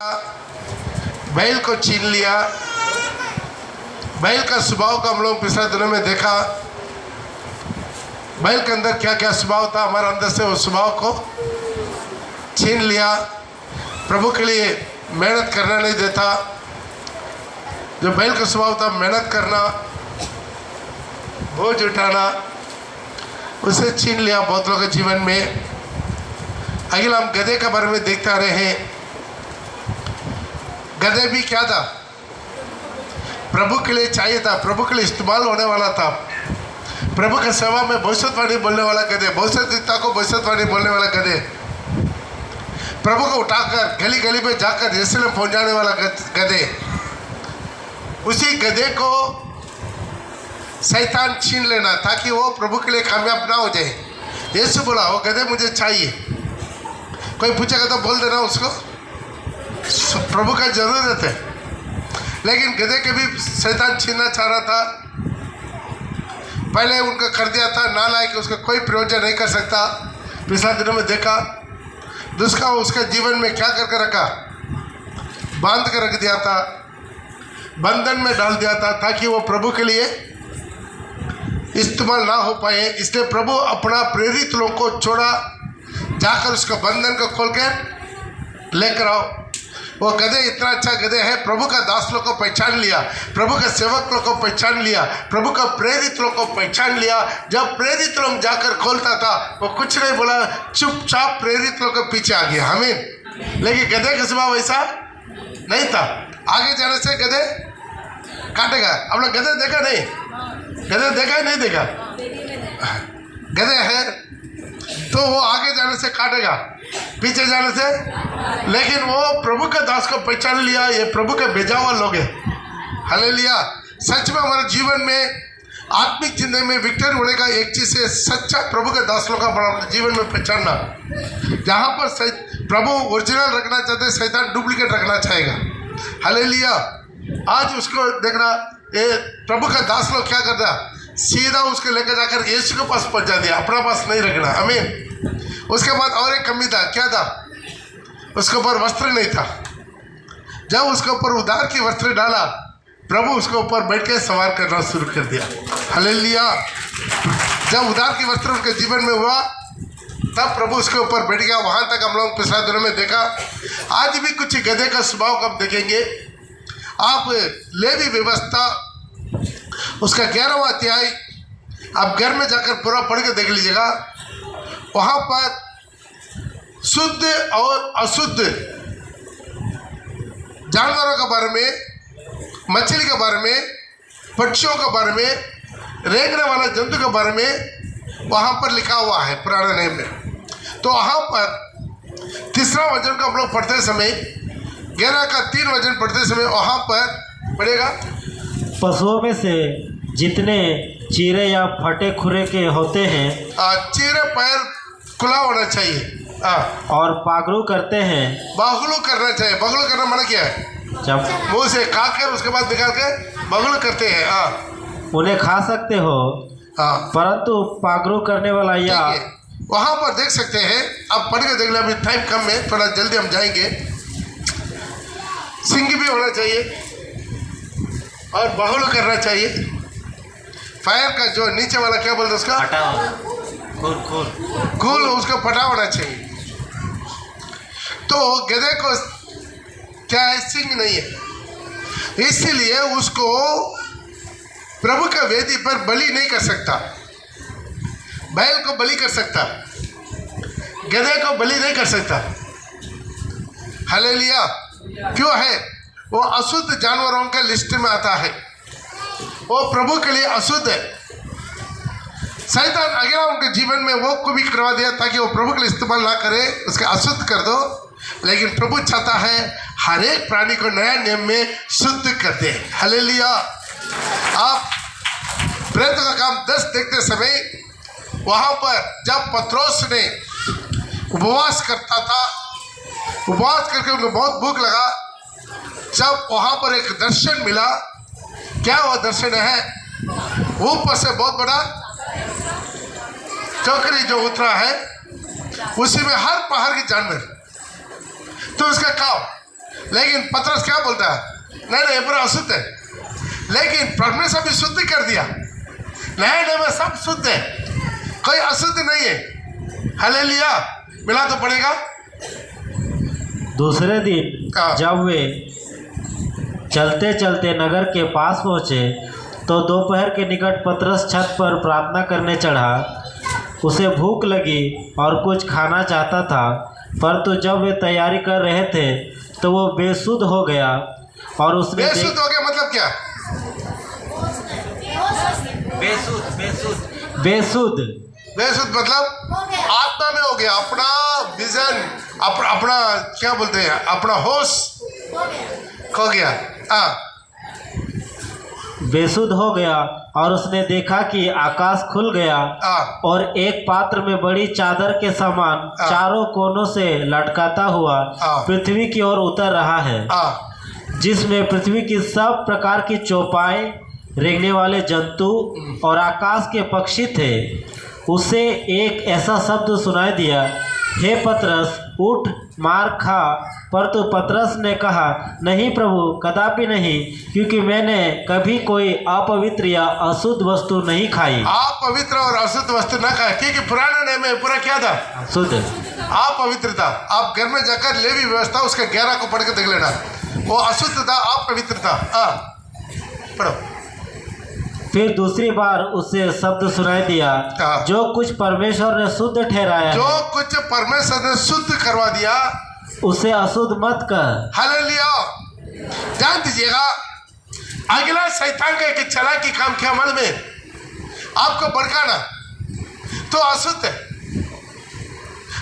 बैल को छीन लिया। बैल का स्वभाव का हम लोग पिछले दिनों में देखा। बैल के अंदर क्या क्या स्वभाव था, हमारे अंदर से वो स्वभाव को छीन लिया। प्रभु के लिए मेहनत करना नहीं देता। जो बैल का स्वभाव था, मेहनत करना, बोझ उठाना, उसे छीन लिया बहुत लोगों के जीवन में। अगला हम गधे के बारे में देखते आ रहे हैं। गधे भी क्या था, प्रभु के लिए चाहिए था, प्रभु के लिए इस्तेमाल होने वाला था। प्रभु के सेवा में भविष्यवाणी बोलने वाला गधे, भविष्यता को भविष्यवाणी बोलने वाला गधे, प्रभु को उठाकर गली गली में जाकर यरूशलेम पहुंचाने वाला गधे, उसी गधे को शैतान छीन लेना ताकि वो प्रभु के लिए कामयाब ना हो जाए। यीशु बोला वो गधे मुझे चाहिए। कोई पूछेगा तो बोल देना उसको, प्रभु का जरूरत है। लेकिन गधे के भी शैतान छीनना चाह रहा था। पहले उनका कर दिया था, नालायक, उसका कोई प्रयोजन नहीं कर सकता। पिछले दिनों में देखा दुष्का उसके जीवन में क्या करके रखा, बांध कर रख दिया था, बंधन में डाल दिया था ताकि वो प्रभु के लिए इस्तेमाल ना हो पाए। इसलिए प्रभु अपना प्रेरित लोग को छोड़ा, जाकर उसका बंधन को खोल के लेकर आओ। वो गधे इतना अच्छा गधे है, प्रभु का दास लोग को पहचान लिया, प्रभु का सेवक लोग को पहचान लिया, प्रभु का प्रेरित लोग को पहचान लिया। जब प्रेरित लोग जाकर खोलता था वो कुछ नहीं बोला, चुपचाप प्रेरित लोग के पीछे आ गया। हमें लेकिन गधे का स्वभाव ऐसा नहीं था। आगे जाने से गधे काटेगा। अब लोग गधे देखा नहीं, गधे देखा ही नहीं देखा, गधे है तो वो आगे जाने से काटेगा, पीछे जाने से। लेकिन वो प्रभु के दास को पहचान लिया, ये प्रभु के भेजा हुआ लोग हैं। हालेलुया। सच में हमारे जीवन में आत्मिक जिंदगी में विक्टरी होने का एक चीज़ है, सच्चा प्रभु के दास लोग का बड़ा जीवन में पहचानना। जहाँ पर प्रभु ओरिजिनल रखना चाहते, शैतान डुप्लीकेट रखना चाहेगा। हालेलुया। आज उसको देखना, ये प्रभु का दास लोग क्या करता, सीधा उसको लेकर जाकर यीशु के पास पहुंचा दिया, अपना पास नहीं रखना। आमीन। उसके बाद और एक कमी था, क्या था, उसके ऊपर वस्त्र नहीं था। जब उसके ऊपर उधार की वस्त्र डाला, प्रभु उसके ऊपर बैठ के सवार करना शुरू कर दिया। हालेलुया। जब उधार की वस्त्र उसके जीवन में हुआ तब प्रभु उसके ऊपर बैठ गया। वहाँ तक हम लोग पिछले दिनों में देखा। आज भी कुछ गधे का स्वभाव कब देखेंगे आप। लेवी व्यवस्था उसका 11वां अध्याय आप घर में जाकर पूरा पढ़ के देख लीजिएगा। वहाँ पर शुद्ध और अशुद्ध जानवरों के बारे में, मछली के बारे में, पक्षियों के बारे में, रेंगने वाला जंतु के बारे में वहाँ पर लिखा हुआ है पुराने नियम में। तो वहाँ पर तीसरा वचन को हम लोग पढ़ते समय, 11 का 3 वचन पढ़ते समय वहाँ पर पढ़ेगा, पशुओं में से जितने चीरे या फटे खुरे के होते हैं, चीरे पैर खुला होना चाहिए और पागलू करते हैं। बागुलू करना चाहिए। बागुलू करना माना क्या है, जब मुँह से खा कर उसके बाद निकाल के बागुलू करते हैं। उन्हें खा सकते हो, परंतु पागलू करने वाला या वहाँ पर देख सकते हैं। आप पढ़ के देख लें, अभी टाइम कम है, थोड़ा जल्दी हम जाएंगे। सिंग भी होना चाहिए और बाहुल करना चाहिए। फायर का जो नीचे वाला क्या बोलते उसका, खूल उसका फटा होना चाहिए। तो गधे को क्या है, सिंग नहीं है, इसीलिए उसको प्रभु का वेदी पर बलि नहीं कर सकता। बैल को बलि कर सकता, गधे को बलि नहीं कर सकता। हालेलुया। क्यों है, वो अशुद्ध जानवरों के लिस्ट में आता है, वो प्रभु के लिए अशुद्ध है। शैतान अगला उनके जीवन में वो को भी करवा दिया ताकि वो प्रभु के लिए इस्तेमाल ना करे, उसके अशुद्ध कर दो। लेकिन प्रभु चाहता है हर एक प्राणी को नया नियम में शुद्ध कर दे। हालेलुया। आप प्रेरितों का काम 10 देखते समय वहाँ पर जब पत्रोस ने उपवास करता था, उपवास करके उनको बहुत भूख लगा, जब वहाँ पर एक दर्शन मिला। क्या वो दर्शन है, ऊपर से बहुत बड़ा चौकरी जो उतरा है, उसी में हर पहाड़ की जानवर। तो उसका काम लेकिन पतरस क्या बोलता है, नहीं नहीं ये पूरा अशुद्ध है। लेकिन परमेश्वर भी शुद्ध कर दिया, नए नियम में सब शुद्ध है, कोई अशुद्ध नहीं है। हालेलुया, मिला तो पड़ेगा। दूसरे दिन हाँ। जब वे चलते चलते नगर के पास पहुँचे तो दोपहर के निकट पतरस छत पर प्रार्थना करने चढ़ा। उसे भूख लगी और कुछ खाना चाहता था, परंतु जब वे तैयारी कर रहे थे तो वो बेसुध हो गया और उसने बेसुध हो गया मतलब क्या? बेसुध बेसुध मतलब आत्मा में हो गया, अपना विजन, अपना क्या बोलते हैं, अपना होश खो गया। हाँ, बेसुध हो गया और उसने देखा कि आकाश खुल गया हाँ, और एक पात्र में बड़ी चादर के समान चारों कोनों से लटकाता हुआ पृथ्वी की ओर उतर रहा है, हाँ, जिसमें पृथ्वी की सब प्रकार की चौपाई, रेंगने वाले जंतु और आकाश के पक्षी थे। उसे एक ऐसा शब्द सुनाई दिया, हे पतरस उठ मार खा। परंतु पतरस ने कहा, नहीं प्रभु, कदापि नहीं, क्योंकि मैंने कभी कोई अपवित्र या अशुद्ध वस्तु नहीं खाई। आप पवित्र और अशुद्ध वस्तु न खाए, क्योंकि पुराने नियम में पूरा क्या था? शुद्ध। आप पवित्र था। आप घर में जाकर लेवी व्यवस्था उसके 11 को पढ़ के देख लेना, वो अशुद्ध था, आप पवित्र था। हाँ, पढ़ो। फिर दूसरी बार उसे शब्द सुनाई दिया, हाँ। जो कुछ परमेश्वर ने शुद्ध ठहराया जो है, कुछ परमेश्वर ने शुद्ध करवा दिया, उसे अशुद्ध मत कर। हालेलुया। ध्यान दीजिएगा, अगला शैतान का एक चालाकी काम किया मन में, आपको भड़काना, तो अशुद्ध है,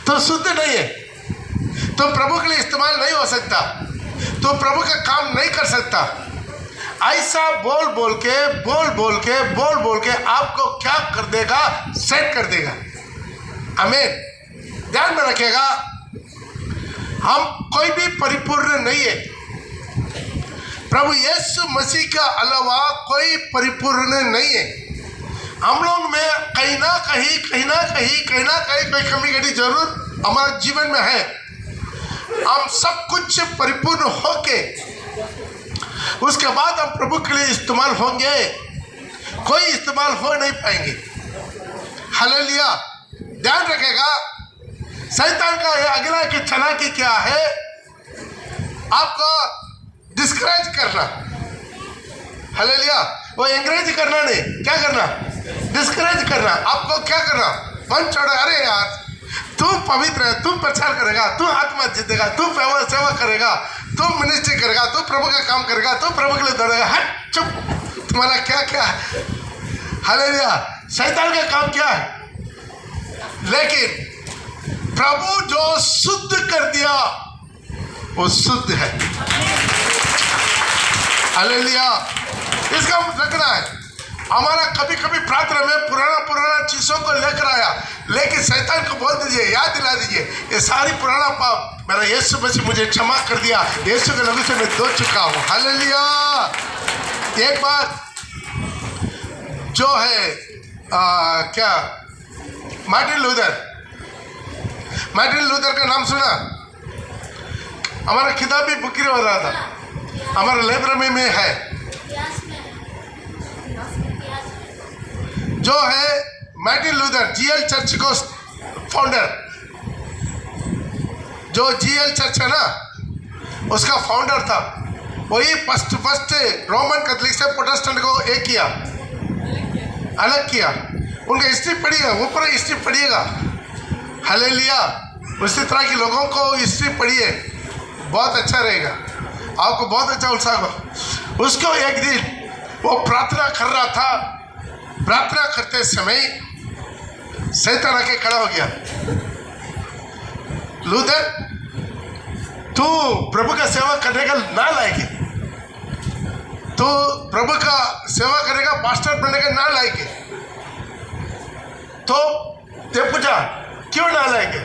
तो शुद्ध नहीं है, तो प्रभु के लिए इस्तेमाल नहीं हो सकता, तो प्रभु का काम नहीं कर सकता। ऐसा बोल बोल के आपको क्या कर देगा? सेट कर देगा। आमीन। ध्यान में रखिएगा, हम कोई भी परिपूर्ण नहीं है, प्रभु यीशु मसीह का अलावा कोई परिपूर्ण नहीं है। हम लोग में कहीं ना कहीं कोई कमी घटी जरूर हमारे जीवन में है। हम सब कुछ परिपूर्ण होके उसके बाद हम प्रभु के लिए इस्तेमाल होंगे, कोई इस्तेमाल हो नहीं पाएंगे। हालेलुया। ध्यान रखेगा, शैतान का ये अगला की चालाकी क्या है? आपको डिस्करेज करना। हालेलुया। वो अंग्रेजी करना नहीं, क्या करना? डिस्करेज करना। आपको क्या करना? मन छोड़ो, अरे यार तुम पवित्र है, तुम प्रचार करेगा, तू आत्मा जीतेगा, तू सेवा करेगा, तू मिनिस्ट्री करेगा, तू प्रभु का काम करेगा, तू प्रभु के लिए दौड़ेगा, हट चुप, तुम्हारा क्या क्या है? हालेलुया। शैतान का काम क्या है? लेकिन प्रभु जो शुद्ध कर दिया वो शुद्ध है। हालेलुया। इसका रखना है। हमारा कभी कभी प्रार्थना में पुराना चीजों को लेकर आया, लेकिन शैतान को बोल दीजिए, याद दिला दीजिए, ये सारी पुराना पाप मेरा यीशु मसीह मुझे क्षमा कर दिया, यीशु के लहू से मैं धो चुका हूँ। हालेलुया। एक बार जो है क्या मार्टिन लूथर का नाम सुना? हमारा किताब भी बिक्री हो रहा था, हमारे लाइब्रेरी में है। जो है मार्टिन लूथर, जीएल चर्च को फाउंडर, जो जीएल चर्च है ना उसका फाउंडर था। वही फर्स्ट रोमन कैथोलिक से प्रोटेस्टेंट को एक किया, अलग किया। उनका हिस्ट्री पढ़िएगा, ऊपर हिस्ट्री पढ़िएगा। हालेलुया। उसी तरह के लोगों को हिस्ट्री पढ़िए, बहुत अच्छा रहेगा, आपको बहुत अच्छा उत्साह होगा। उसको एक दिन वो प्रार्थना कर रहा था, प्रार्थना करते समय शैतान आके खड़ा हो गया, लूथर तू प्रभु का सेवा करने का ना लायक है, तू प्रभु का सेवा करेगा, पास्टर बनने का ना लायक है। तो ते पूछा क्यों ना लायक है?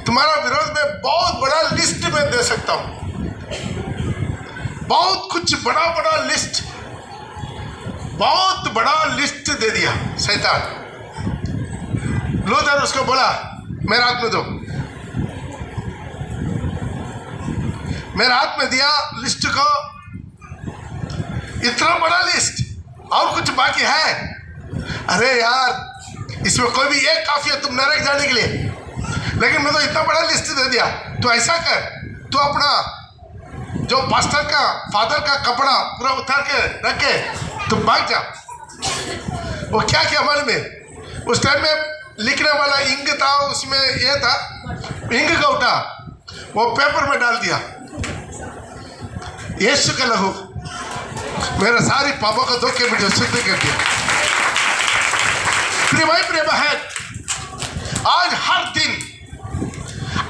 तुम्हारा विरोध में बहुत बड़ा लिस्ट में दे सकता हूं, बहुत कुछ बड़ा लिस्ट, बहुत बड़ा लिस्ट दे दिया शैतान। लूथर उसको बोला मेरा हाथ में दो। मेरे हाथ में दिया लिस्ट को, इतना बड़ा लिस्ट, और कुछ बाकी है? अरे यार, इसमें कोई भी एक काफी है तुम नरक जाने के लिए, लेकिन मैं तो इतना बड़ा लिस्ट दे दिया। तो ऐसा कर, तू अपना जो पास्टर का फादर का कपड़ा पूरा उतार के रख के तुम भाग जा। वो क्या किया मालूम है? उस टाइम में लिखने वाला इंक था, उसमें ये था इंक का उठा, वो पेपर में डाल दिया, यीशु का लहू मेरे सारी पापों का धो के मुझे शुद्ध कर दिया। प्रिय भाई प्रिय बहन, आज हर दिन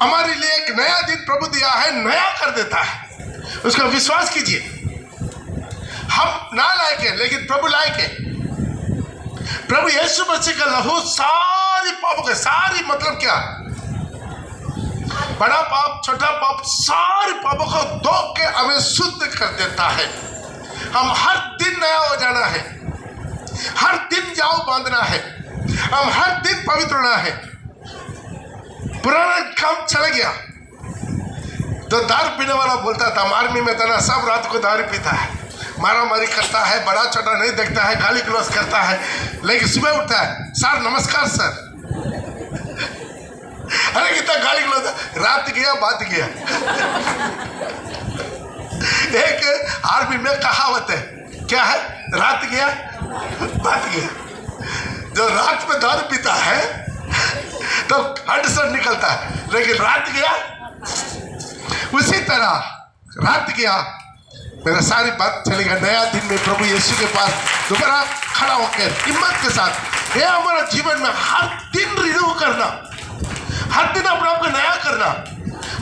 हमारे लिए एक नया दिन प्रभु दिया है, नया कर देता है, उसका विश्वास कीजिए। हम ना लायक है, लेकिन प्रभु लायक है। प्रभु यीशु मसीह का लहू सारी पापों के, सारी मतलब क्या, बड़ा पाप छोटा पाप, सारे पापों को धो के हमें शुद्ध कर देता है। हम हर दिन नया हो जाना है, हर दिन जाओ बांधना है, हम हर दिन पवित्र होना है। पुराना काम चला गया। तो दारू पीने वाला बोलता था, आर्मी में था ना, सब रात को दारू पीता है, मारा मारी करता है, बड़ा छोटा नहीं देखता है, गाली गलौज करता है, लेकिन सुबह उठता है, सर नमस्कार सर। अरे कितना गाली गलौज, रात गया बात गया। एक आर्मी में कहावत है, क्या है? रात गया बात गया। जो रात में दारू पीता है तो हड से निकलता है, लेकिन रात गया, उसी तरह रात गया मेरा सारी बात चलेगा। नया दिन में प्रभु यीशु के पास दोबारा खड़ा होकर हिम्मत के साथ, ये हमारा जीवन में हर दिन रिन्यू करना, हर दिन अपने आप को नया करना,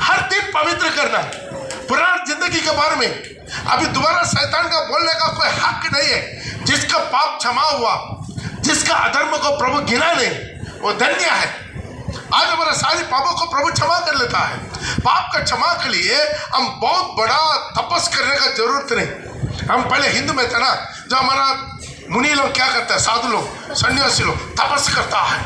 हर दिन पवित्र करना। पुरानी जिंदगी के बारे में अभी दोबारा शैतान का बोलने का कोई हक नहीं है। जिसका पाप क्षमा हुआ, जिसका अधर्म को प्रभु गिना नहीं, वो धन्य है। आज हमारा सारी पापों को प्रभु क्षमा कर लेता है। पाप का क्षमा के लिए हम बहुत बड़ा तपस करने का जरूरत नहीं। हम पहले हिंदू में थे ना, जो हमारा मुनि लोग क्या करते हैं, साधु लोग, सन्यासी लोग, तपस करता है,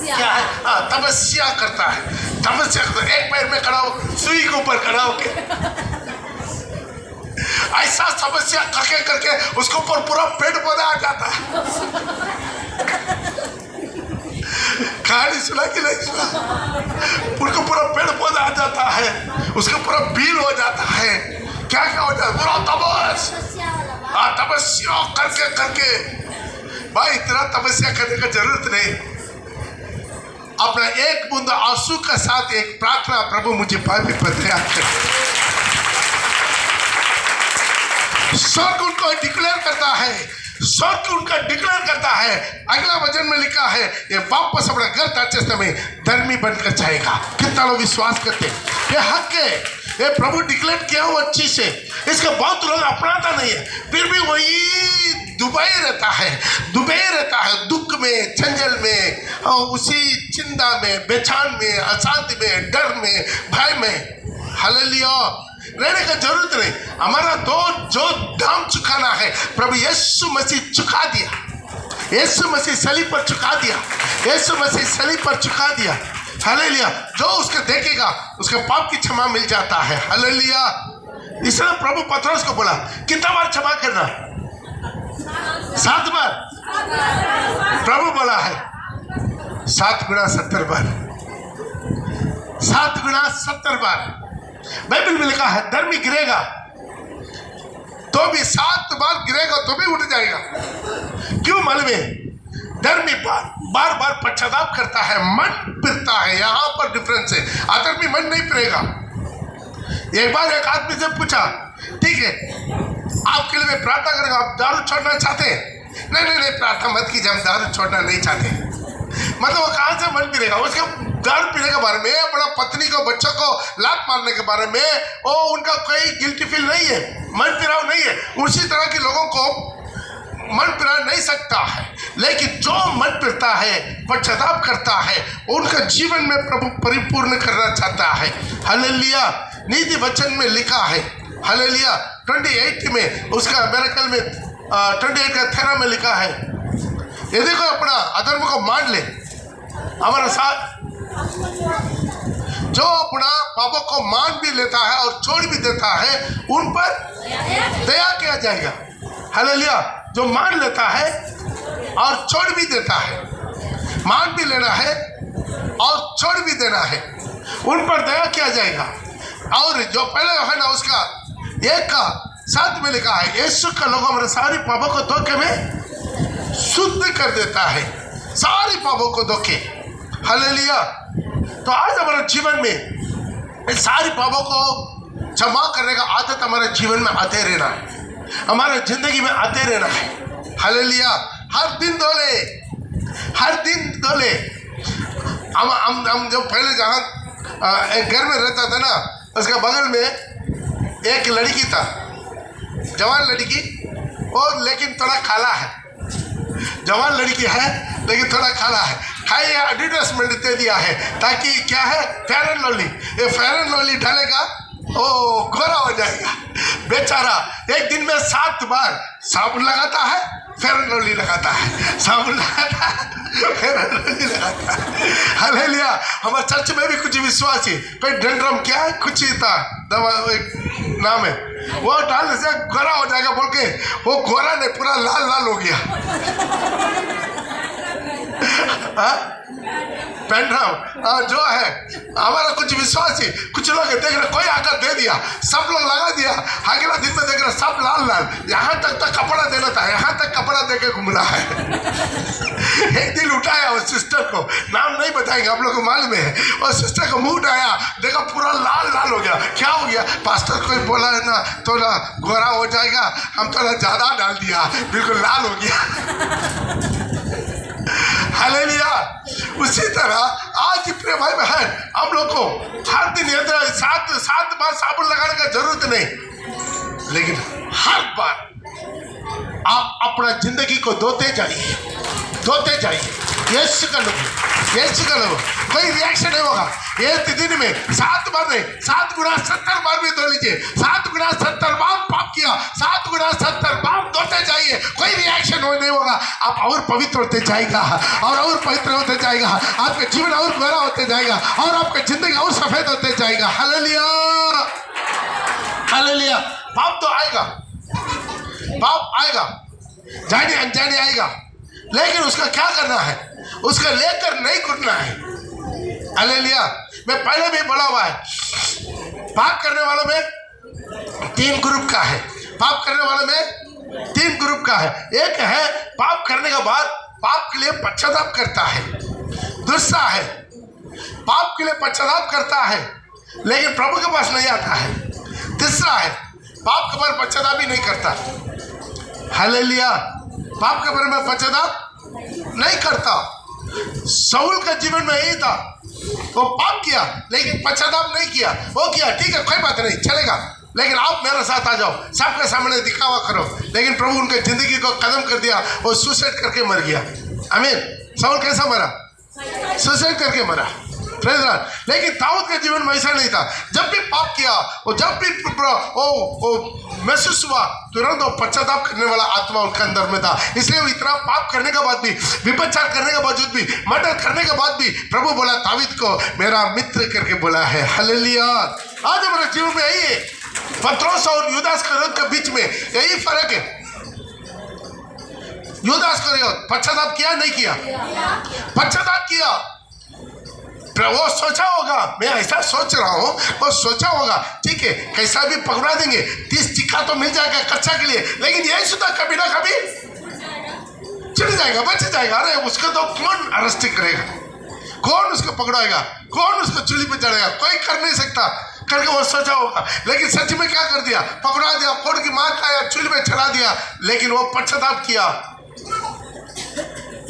क्या है? तपस्या करता है, तपस्या करता है। एक पैर में खड़ा हो, सुई के ऊपर खड़ा होके ऐसा तपस्या करके करके उसके ऊपर पूरा पेड़ पौधा आ जाता है। कहानी सुना कि नहीं सुना? उनको पूरा पेड़ पौधा आ जाता है, उसका पूरा बील हो जाता है, क्या क्या हो जाता है, पूरा तपस्या करके करके। भाई इतना तपस्या करने का जरूरत नहीं। अपना एक बूंद आंसू के साथ एक प्रार्थना, प्रभु मुझे पापी पर दया कर। स्वर्ग उनको डिक्लेयर करता है, स्वर्ग उनका डिक्लेयर करता है। अगला वचन में लिखा है, ये वापस अपना घर ताचे में धर्मी बनकर जाएगा। कितना लोग विश्वास करते हैं? ये हक है, ये प्रभु डिक्लेयर किया हुआ चीज है। इसका बहुत लोग अपनाता नहीं है, फिर भी वही दुबई रहता है दुख में, झंझल में, और उसी चिंता में, बेचैन में, अशांति में, डर में, भय में। हालेलुया, रहने का जरूरत नहीं। हमारा जो दाम चुकाना है प्रभु यीशु मसीह चुका दिया। यीशु मसीह सलीब पर चुका दिया, यीशु मसीह सलीब पर चुका दिया। हालेलुया, जो उसके देखेगा उसके पाप की क्षमा मिल जाता है। हालेलुया, इसलिए प्रभु पतरस को बोला, कितना बार क्षमा करना? 7 बार। प्रभु बोला है 7 गुना 70 बार, 7 गुना 70 बार। बाइबल में लिखा है, धर्मी गिरेगा तो भी 7 बार गिरेगा तो भी उठ जाएगा। क्यों मालूम है? धर्मी बार बार पश्चाताप करता है, मन फिरता है। यहाँ पर डिफरेंस है, अधर्मी मन नहीं फिरेगा। एक बार एक आदमी से पूछा, ठीक है आपके लिए मैं प्रार्थना करूंगा, आप दारू छोड़ना चाहते हैं? नहीं प्रार्थना मत कीजिए, हम दारू छोड़ना नहीं चाहते। मतलब वो कहाँ से मन फिरेगा? उसके दारू पीने के बारे में, अपना पत्नी को, बच्चों को लात मारने के बारे में वो उनका कोई गिल्टी फील नहीं है, मन फिराव नहीं है। उसी तरह के लोगों को मन फिरा नहीं सकता है, लेकिन जो मन फिरता है, पश्चाताप करता है, उनका जीवन में प्रभु परिपूर्ण करना चाहता है। हालेलुया, नीति वचन में लिखा है, हालेलुया 28 में, उसका मिरेकल में 28 का 13 में लिखा है, यदि कोई अपना अधर्म को मान ले, हमारा साथ जो अपना पापों को मान भी लेता है और छोड़ भी देता है उन पर दया किया जाएगा। हालेलुया। जो मान लेता है और छोड़ भी देता है, मान भी लेना है और छोड़ भी देना है, उन पर दया किया जाएगा। और जो पहले है ना उसका 1:7 में लिखा है, यीशु का लोगों हमारे सारी पापों को धोखे में शुद्ध कर देता है, सारी पापों को धोखे। हालेलुया। तो आज हमारे जीवन में इस सारी पापों को क्षमा करने का आदत हमारे जीवन में आते रहना है, हमारे जिंदगी में आते रहना है। हालेलुया। हर दिन धो ले, हर दिन धो ले। हम जो पहले जहाँ एक घर में रहता था ना, उसके बगल में एक लड़की था, जवान लड़की, और लेकिन थोड़ा काला है, जवान लड़की है लेकिन थोड़ा काला है। खाई एडवर्टाइजमेंट दे दिया है ताकि क्या है, फेयर एंड लवली, ये फेयर एंड लवली डालेगा ओ गोरा हो जाएगा। बेचारा एक दिन में 7 बार साबुन लगाता है, फेयर एंड लवली लगाता है, साबुन लगाता है, फेयर एंड लवली लगाता है। हालेलुया। हमारे चर्च में भी कुछ विश्वासी, कोई डेंड्रम क्या है, कुछ ही था दवा, एक नाम है, वो डालने से गोरा हो जाएगा बोल के, वो गोरा नहीं पूरा लाल लाल हो गया। पेंड्रम जो है हमारा कुछ विश्वासी, कुछ लोग देख रहे, कोई आकर दे दिया, सब लोग लगा दिया, अगला दिन में देख रहे सब लाल लाल, यहाँ तक कपड़ा देना था, यहाँ तक कपड़ा देके घूम रहा है। एक दिन उठाया उस सिस्टर को, नाम नहीं बताएंगे, आप लोग को मालूम है, और सिस्टर को मुंह उठाया, देखा पूरा लाल लाल हो गया। क्या हो गया? पास्टर कोई बोला है ना थोड़ा गोरा हो जाएगा, हम थोड़ा ज्यादा डाल दिया, बिल्कुल लाल हो गया। हालेलुया। उसी तरह आज प्रिय भाई बहन, हम लोग को हर दिन 7 बार साबुन लगाने का जरूरत नहीं, लेकिन हर बार आप अपना जिंदगी को धोते जाइए, धोते जाइए। यीशु का लोग, यीशु का लोग, कोई रिएक्शन नहीं होगा। एक दिन में 7 बार नहीं, 7 गुना 70 बार भी धो लीजिए। 7 गुना 70 बार पाप किया, 7 गुना 70 बार धोते जाइए, कोई रिएक्शन नहीं होगा। आप और पवित्र होते जाएगा, और पवित्र होते जाएगा, आपका जीवन और गोरा होते जाएगा, और आपका जिंदगी और सफेद होते जाएगा। Hallelujah, hallelujah. पाप तो आएगा, पाप आएगा, जाने अनजाने आएगा, लेकिन उसका क्या करना है? उसका लेकर नहीं घुटना है। हालेलुया। मैं पहले भी बोला हुआ है, पाप करने वालों में 3 ग्रुप का है, पाप करने वालों में 3 ग्रुप का है। एक है पाप करने के बाद पाप के लिए पश्चाताप करता है, दूसरा है पाप के लिए पश्चाताप करता है लेकिन प्रभु के पास नहीं आता है, तीसरा है पाप के बारे में पश्चाताप भी नहीं करता। हालेलुया। पाप के बारे में पश्चाताप नहीं करता। शाऊल का जीवन में यही था, वो पाप किया लेकिन पश्चाताप नहीं किया। वो किया, ठीक है कोई बात नहीं, चलेगा, लेकिन आप मेरे साथ आ जाओ, सबके सामने दिखावा करो। लेकिन प्रभु उनके जिंदगी को खत्म कर दिया, वो सुसाइड करके मर गया। आमीन। शाऊल कैसा मरा? सुसाइड करके मरा। लेकिन दाऊद के जीवन में ऐसा नहीं था। जब भी पाप किया, वो जब भी महसूस हुआ, तुरंत वो पश्चाताप करने वाला आत्मा उनके अंदर में था। इसलिए वो इतना पाप करने के बाद भी, विपचार करने के बावजूद भी, मर्डर करने के बाद भी प्रभु बोला दाऊद को मेरा मित्र करके बोला है। हालेलुया। आज हमारे जीवन में यही है, पत्रोस और यूदास करयोत के बीच में यही फर्क है। यूदास करयोत पश्चाताप किया नहीं किया? पश्चाताप किया। वो सोचा होगा, मैं ऐसा सोच रहा हूँ, वो सोचा होगा ठीक है कैसा भी पकड़ा देंगे, 30 टिक्का तो मिल जाएगा कच्चा के लिए, लेकिन यही सुधा कभी ना कभी चिढ़ जाएगा, बच जाएगा। अरे उसको तो कौन अरेस्ट करेगा, कौन उसको पकड़ाएगा, कौन उसको चूल्ही पे चढ़ेगा, कोई कर नहीं सकता करके वो सोचा होगा। लेकिन सच में क्या कर दिया? पकड़ा दिया, फोड़ की मार खाया, चूल्ही पे चढ़ा दिया। लेकिन वो पश्चाताप किया,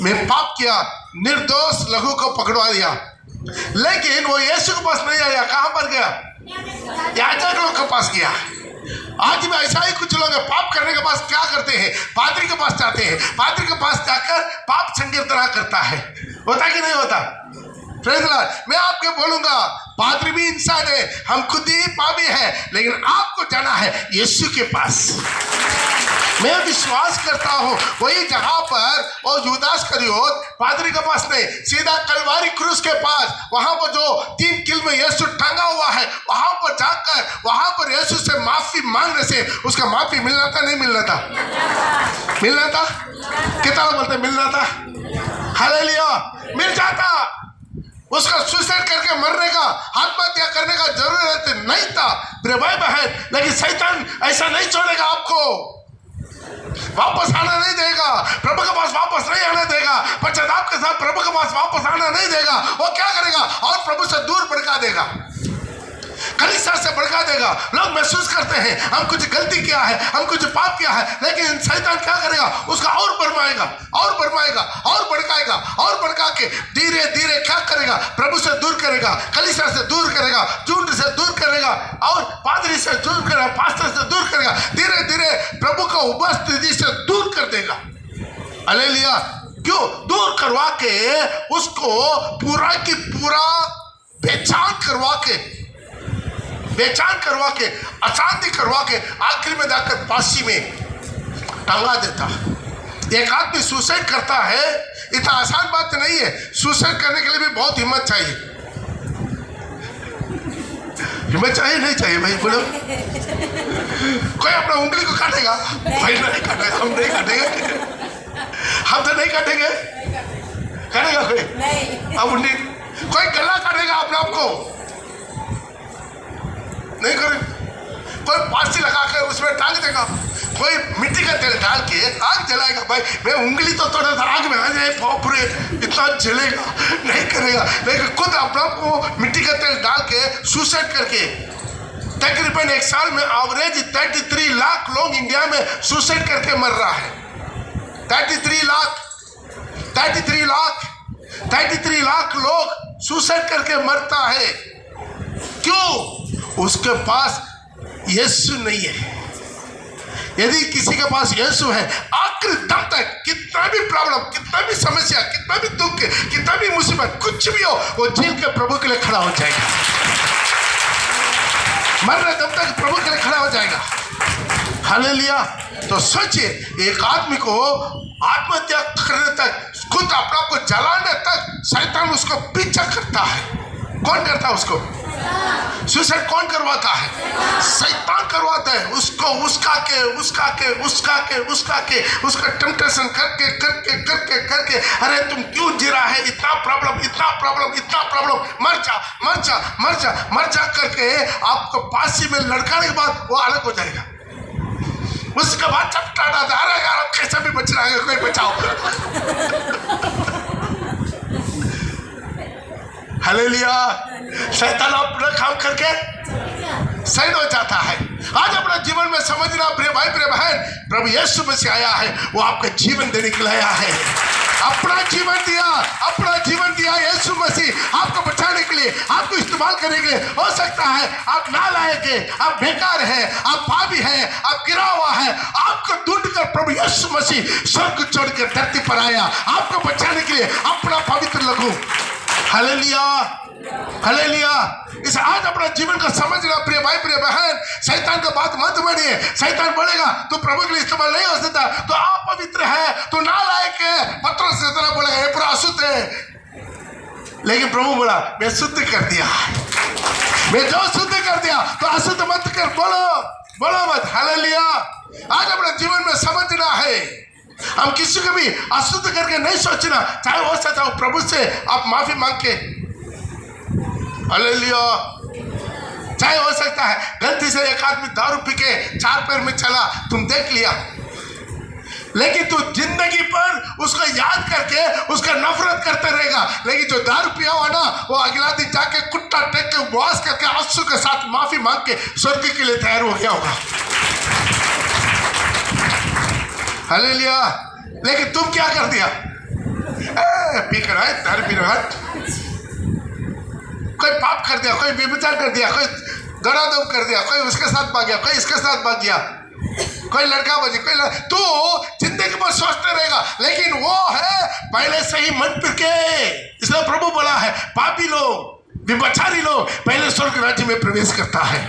मैं पाप किया, निर्दोष लघु को पकड़वा दिया। लेकिन वो यीशु के पास नहीं आया, कहां पर गया? याजक लोग के पास गया। आज भी ऐसा ही कुछ लोग पाप करने के बाद क्या करते हैं? पादरी के पास जाते हैं, पादरी के पास जाकर पाप संकीर्तन करता है। होता कि नहीं होता? Praise the Lord. मैं आपके बोलूंगा, पादरी भी इंसान है, हम खुद ही पापी है, लेकिन आपको जाना है यीशु के पास। मैं विश्वास करता हूं वही जहां पर वो यूदास इस्करियोत पादरी के पास नहीं, सीधा कलवारी क्रूस के पास, वहां पर जो 3 कील में यीशु टंगा हुआ है, वहां पर जाकर वहां पर यीशु से माफी मांगने से उसका माफी मिलना था, नहीं मिलना था? मिलना था। कितना बोलते मिलना था? हालेलुया, मिल जाता। उसका सुसाइड करके मरने का, आत्महत्या करने का जरूरत नहीं था मेरे भाई बहन, लेकिन शैतान ऐसा नहीं छोड़ेगा आपको, वापस आना नहीं देगा, प्रभु के पास वापस नहीं आने देगा, पश्चाताप के साथ प्रभु के पास वापस आना नहीं देगा। वो क्या करेगा? और प्रभु से दूर भड़का देगा, कलीसिया से भड़का देगा। लोग महसूस करते हैं हम कुछ गलती किया है, हम कुछ पाप किया है, लेकिन शैतान क्या करेगा? उसका और भरमाएगा, और भरमाएगा, और भड़काएगा, और भड़का के धीरे धीरे क्या करेगा? प्रभु से दूर करेगा, कलीसिया से दूर करेगा, झूठ से दूर करेगा, और पादरी से दूर करेगा, पास्टर से दूर करेगा, धीरे धीरे प्रभु का उपस्थिति से दूर कर देगा। हालेलुया। क्यों? दूर करवा के उसको पूरा की पूरा बेचान करवा के अशांति करवा के आखिर में जाकर फांसी में टंगा देता। एक आदमी सुसाइड करता है, इतना आसान बात नहीं है। सुसाइड करने के लिए भी बहुत हिम्मत चाहिए। हिम्मत चाहिए नहीं चाहिए भाई? बोलो। कोई अपना उंगली को काटेगा? भाई नहीं काटेगा, हम नहीं काटेंगे, हम तो नहीं काटेंगे। करेगा कोई? अब उंगली कोई गला काटेगा अपने आप को? नहीं करे। कोई फांसी लगा कर उसमें टांग देगा, कोई मिट्टी का तेल डाल के आग जलाएगा। भाई मैं उंगली तो थोड़ा सा आग में आ जाए, पूरे इतना जलेगा, नहीं करेगा। लेकिन खुद अपना को मिट्टी का तेल डाल के सुसाइड करके, तकरीबन एक साल में एवरेज 33 लाख लोग इंडिया में सुसाइड करके मर रहा है। 33 लाख लोग सुसाइड करके मरता है। क्यों? उसके पास यीशु नहीं है। यदि किसी के पास यीशु है, आखिरी दम तक कितना भी प्रॉब्लम, कितना भी समस्या, कितना भी दुख, कितना भी मुसीबत, कुछ भी हो, वो झेल के प्रभु के लिए खड़ा हो जाएगा। मरने दम तक प्रभु के लिए खड़ा हो जाएगा। हालेलुया। तो सोचिए, एक आदमी को आत्महत्या करने तक, खुद अपने आप को जलाने तक शैतान उसको पीछा करता है। कौन करता है उसको? सुसाइड कौन करवाता है? शैतान करवाता है उसको, उसका टेम्पटेशन करके अरे तुम क्यों जी रहा है? इतना प्रॉब्लम, मर जा करके आपको फांसी में लटकाने के बाद वो अलग हो जाएगा। उसके बाद चपटाता, अरे यार कैसे भी बच रहा है, कोई बचाओ। हालेलुया। शैतान अपना काम करके साइड हो जाता है। आज अपना जीवन में समझना प्रिय भाई प्रिय बहन, प्रभु यीशु मसीह आया है, वो आपका जीवन देने के लिए आया है। अपना जीवन दिया यीशु मसीह आपको बचाने के लिए, आपको इस्तेमाल करने के लिए। हो सकता है आप नालायक है, आप बेकार है, आप पापी है, आप गिरा हुआ है, आपको ढूंढकर प्रभु यीशु मसीह स्वर्ग छोड़कर धरती पर आया आपको बचाने के लिए। अपना पवित्र लघु। हालेलुया। इस आज अपना जीवन को समझना प्रिय भाई प्रिय बहन, शैतान का बात मत मानिए। शैतान बोलेगा तू प्रभु के लिए इस्तेमाल नहीं हो सकता, तो आप पवित्र है, तो नालायक है, पत्रोस से तरह बोलेगा ये पूरा अशुद्ध है। लेकिन प्रभु बोला मैं शुद्ध कर दिया, मैं जो शुद्ध कर दिया तो अशुद्ध मत कर, बोलो मत। हालेलुया। आज अपना जीवन में समझना है, हम किसी को भी अशुद्ध करके नहीं सोचना। चाहे हो सकता हो प्रभु से आप माफी मांग के, हालेलुया। चाहे हो सकता है गलती से एक आदमी दारू पी के 4 पैर में चला, तुम देख लिया, लेकिन तू जिंदगी पर उसको याद करके उसका नफरत करते रहेगा। लेकिन जो दारू पिया हुआ ना, वो अगला दिन जाके कुत्ता टेक के उपवास करके आंसू के साथ माफी मांग के स्वर्ग के लिए तैयार हो गया होगा। हालेलुया। लेकिन तुम क्या कर दिया? पी कर आए, दारू पी रहा, कोई पाप कर दिया, कोई व्यभिचार कर दिया, कोई गड़ादौड़ कर दिया, कोई उसके साथ भाग गया, कोई इसके साथ भाग गया, कोई लड़का बजे, तू जिंदगी में सोचते रहेगा, लेकिन वो है पहले से ही मन फिर के। इसलिए प्रभु बोला है पापी लोग, विपचारी लोग पहले स्वर्ग राज्य में प्रवेश करता है।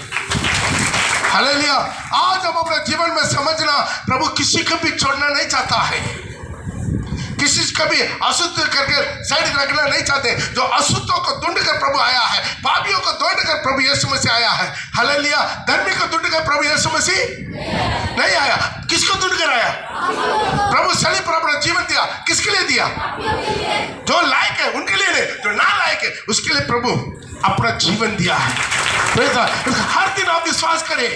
हालेलुया। आज हम अपने जीवन में समझना, प्रभु किसी को भी छोड़ना नहीं चाहता है, किसी को भी अशुद्ध करके साइड रखना नहीं चाहते। जो अशुद्धों को ढूंढ कर प्रभु आया है, पापियों को ढूंढ कर प्रभु यीशु मसीह आया है। हालेलुया। धर्मी को ढूंढ कर प्रभु यीशु मसीह नहीं आया। किसको ढूंढ कर आया? प्रभु सलीब पर अपना जीवन दिया। किसके लिए दिया? जो लायक है उनके लिए नहीं, जो ना लायक है उसके लिए प्रभु अपना जीवन दिया है। हर दिन आप विश्वास करें,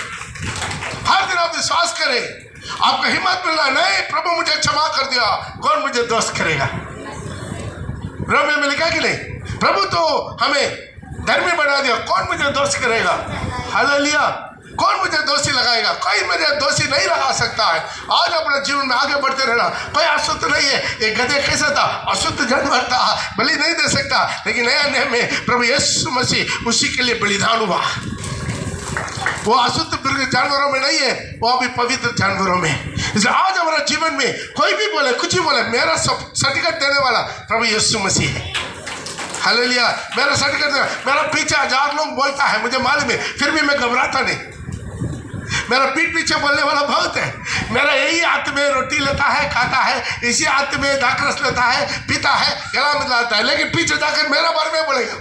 हर दिन आप विश्वास करें, आपको हिम्मत मिलना नहीं प्रभु मुझे क्षमा कर दिया, कौन मुझे दोष करेगा। रोमियो में लिखा कि नहीं, प्रभु तो हमें धर्मी बना दिया, कौन मुझे दोष करेगा। हालेलुया। कौन मुझे दोषी लगाएगा? कोई मुझे दोषी नहीं लगा सकता है। आज अपने जीवन में आगे बढ़ते रहना। कोई अशुद्ध नहीं है। एक गधे कैसा था? अशुद्ध जानवर था, बलि नहीं दे सकता, लेकिन नया नियम में प्रभु यीशु मसीह उसी के लिए बलिदान हुआ। वो अशुद्ध जानवरों में नहीं है, वो अभी पवित्र जानवरों में। इसलिए आज हमारे जीवन में कोई भी बोले, कुछ भी बोले, मेरा सर्टिफिकेट देने वाला प्रभु यीशु मसीह है। हालेलुया। मेरा सर्टिफिकेट, मेरा पीछे 1000 लोग बोलता है, मुझे मालूम है, फिर भी मैं घबराता नहीं। मेरा पीठ पीछे बोलने वाला बहुत है। मेरा यही हाथ में रोटी लेता है, खाता है, इसी हाथ में दाखरस लेता है, पीता है, गला में लाता है, लेकिन पीछे जाकर मेरा बारे में बोलेगा।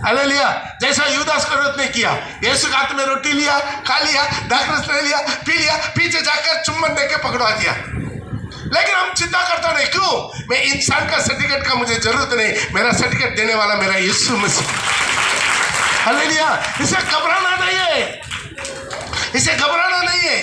हालेलुया। जैसा यूदास को नहीं किया, यीशु के हाथ में रोटी लिया, खा लिया, दाखरस ले लिया, पी लिया, पीछे जाकर चुम्बन देके पकड़वा दिया। लेकिन हम चिंता करता नहीं। क्यों? मैं इंसान का सर्टिफिकेट का मुझे जरूरत नहीं, मेरा सर्टिफिकेट देने वाला मेरा यीशु मसीह। हालेलुया। इसे घबराना नहीं है, इसे घबराना नहीं है।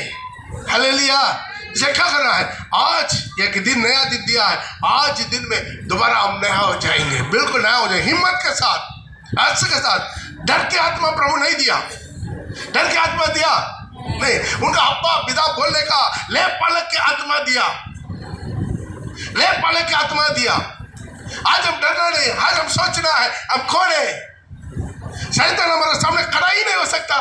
हालेलुया। इसे क्या करना है? आज एक दिन, नया दिन दिया है, आज दिन में दोबारा हम नया हो जाएंगे, बिल्कुल नया हो जाएंगे, हिम्मत के साथ, हर्ष के साथ। डर की आत्मा प्रभु नहीं दिया, डर की आत्मा दिया नहीं, उनका अब्बा पिता बोलने का ले पालक की आत्मा दिया, ले पालक की आत्मा दिया। आज हम डरना नहीं, आज हम सोचना है हम कौन है। शैतान हमारे सामने खड़ा ही नहीं हो सकता।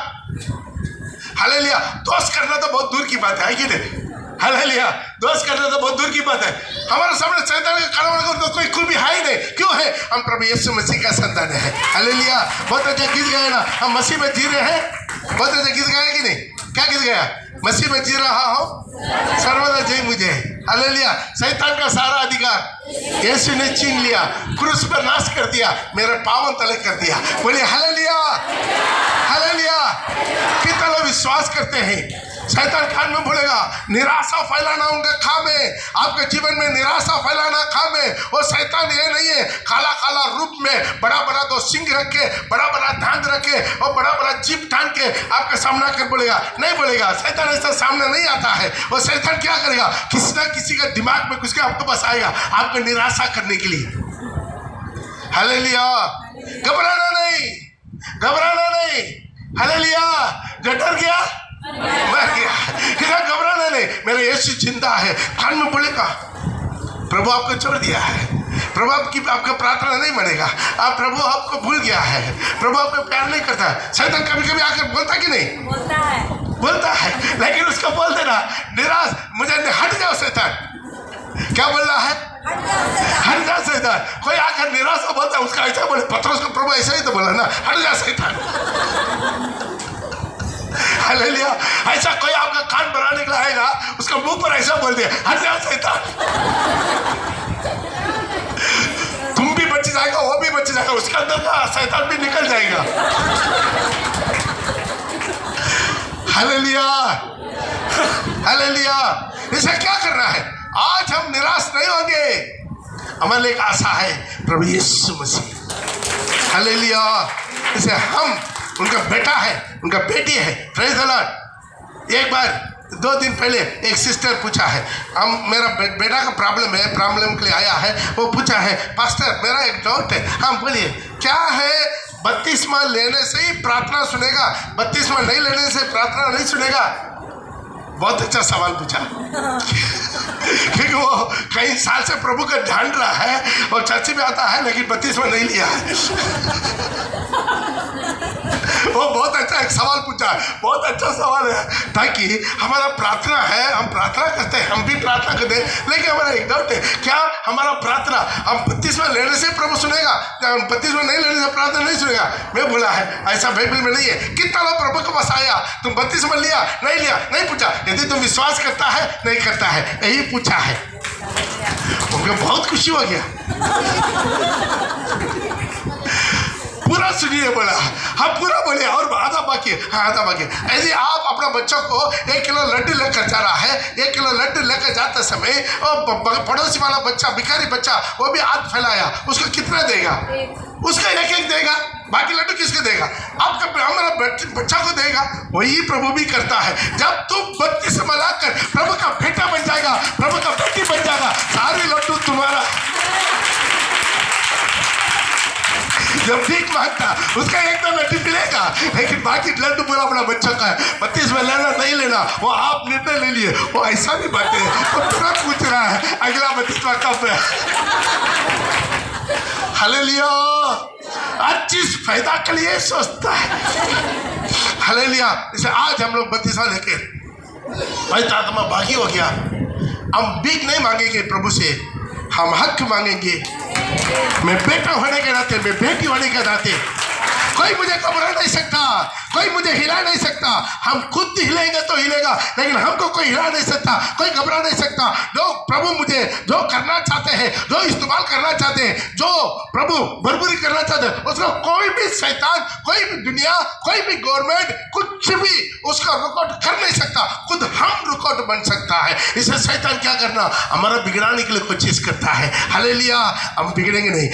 हालेलुया। दोस्त करना तो बहुत दूर की बात है कि नहीं? हालेलुया। दोस्त करना तो बहुत दूर की बात है। हमारे सामने शैतान का खड़ा होने को कोई भी है ही नहीं। क्यों है? हम प्रभु यीशु मसीह का संतान है। हालेलुया। बहुत अच्छा गीत गाया ना, हम मसीह में जी रहे हैं। बहुत अच्छा गीत गाया कि नहीं? क्या गीत गाया? मसीह में जी रहा हो सर्वदा जय मुझे। हालेलुया। शैतान का सारा अधिकार यीशु ने छीन लिया, क्रूस पर नाश कर दिया, मेरे पावन तले कर दिया। बोलिए हालेलुया, हालेलुया। कितना लोग विश्वास करते हैं? शैतान कान में बोलेगा निराशा फैलाना उनका काम है, आपके जीवन में निराशा फैलाना काम है। और शैतान ये नहीं है काला काला रूप में बड़ा बड़ा दो सिंह रख के, बड़ा बड़ा दांत रखे और बड़ा बड़ा जीप टांग के आपके सामना कर बोलेगा, नहीं बोलेगा। शैतान ऐसा सामने नहीं आता है। और शैतान क्या करेगा? किसी ना किसी का दिमाग में कुछ आपको बस आएगा, आपको निराशा करने के लिए। हालेलुया। घबराना नहीं, घबराना नहीं। हालेलुया। जो डर गया मर गया, घबराना नहीं, मेरा यीशु जिंदा है। कान में बोलेगा प्रभु आपको छोड़ दिया है, प्रभु आपका प्रार्थना नहीं मानेगा, आप प्रभु आपको भूल गया है, प्रभु आपको प्यार नहीं करता है। शैतान कभी कभी आकर बोलता कि नहीं? बोलता है, बोलता है। लेकिन उसको बोल देना निराश, मुझे हट जाओ शैतान। क्या बोल रहा है? हट जा शैतान। कोई आकर निराश बोलता है, उसका ऐसा बोले, पत्रोस को प्रभु ऐसा ही तो बोला ना, हट जा शैतान। हालेलुया। ऐसा कोई आपका कान बनाने के लिए आएगा, उसका मुंह पर ऐसा बोल दिया, हट जा शैतान। तुम भी बच जाएगा, वो भी बच जाएगा, उसके अंदर का शैतान भी निकल जाएगा। Hallelujah, hallelujah. इसे क्या करना है? आज हम निराश नहीं होंगे, हमारे लिए एक आशा है प्रभु यीशु मसीह। हालेलुया। इसे हम उनका बेटा है, उनका बेटी है। Praise the Lord. एक बार 2 दिन पहले एक सिस्टर पूछा है, हम मेरा बेटा का प्रॉब्लम है, प्रॉब्लम के लिए आया है। वो पूछा है पास्टर मेरा एक डाउट है। हम बोलिए क्या है? बपतिस्मा लेने से ही प्रार्थना सुनेगा, बपतिस्मा नहीं लेने से प्रार्थना नहीं सुनेगा? बहुत अच्छा सवाल पूछा। क्योंकि वो कई साल से प्रभु का ध्यान रहा है और चर्च में आता है, लेकिन बपतिस्मा नहीं लिया है। वो बहुत अच्छा एक सवाल पूछा है, बहुत अच्छा सवाल है, ताकि हमारा प्रार्थना है, हम प्रार्थना करते हैं, हम भी प्रार्थना करते हैं, लेकिन हमारा एक डाउट है, क्या हमारा प्रार्थना हम बत्तीसवां लेने से प्रभु सुनेगा, या हम बत्तीसवां नहीं लेने से प्रार्थना नहीं सुनेगा? मैं बोला है ऐसा बाइबल में नहीं है। कितना लोग प्रभु के पास आया, तुम बत्तीसवां लिया नहीं पूछा, यदि तुम विश्वास करता है नहीं करता है, यही पूछा है। उनको बहुत खुशी हो गया। पूरा सुनिए बोला, हम पूरा बोले और आधा बाकी है, हाँ आधा बाकी है। यदि आप अपना बच्चों को 1 किलो लड्डू लेकर जा रहा है, 1 किलो लड्डू लेकर जाते समय और पड़ोसी वाला बच्चा, भिखारी बच्चा, वो भी हाथ फैलाया, उसको कितना देगा? उसका एक देगा, बाकी लड्डू किसको देगा? आपका हमारा बच्चा को देगा। वही प्रभु भी करता है। जब तुम बत्तीसवां लाकर प्रभु का बेटा बन जाएगा, प्रभु का बेटी बन जाएगा, सारे लड्डू तुम्हारा। जब भीख मांगता उसका एक तो लड्डू मिलेगा, लेकिन बाकी लड्डू पूरा अपना बच्चा का है। 32वां लेना नहीं लेना वो आप निर्णय ले लिए। वो ऐसा भी बातें वो तुरंत पूछ रहा है अगला 32वां कब है। हालेलुया, हर चीज फायदा के लिए सोचता है। हालेलुया, जैसे आज हम लोग 32वां लेके पवित्र आत्मा भागी हो गया, हम भीख नहीं मांगेंगे प्रभु से, हम हक मांगेंगे। मैं बेटा होने के नाते, मैं बेटी होने के नाते, कोई मुझे घबरा नहीं सकता, कोई मुझे हिला नहीं सकता। हम खुद हिलेंगे तो हिलेगा, लेकिन हमको कोई हिला नहीं सकता, कोई घबरा नहीं सकता। जो प्रभु मुझे जो करना चाहते हैं, जो इस्तेमाल करना चाहते हैं, जो प्रभु बरबरी करना चाहते हैं, उसको कोई भी शैतान, कोई भी दुनिया, कोई भी गवर्नमेंट कुछ भी उसका रुकावट कर नहीं सकता। खुद हम रुकावट बन सकता है। इसे शैतान क्या करना, हमारा बिगड़ाने के लिए कोशिश करता है। हालेलुया, हम बिगड़ेंगे नहीं,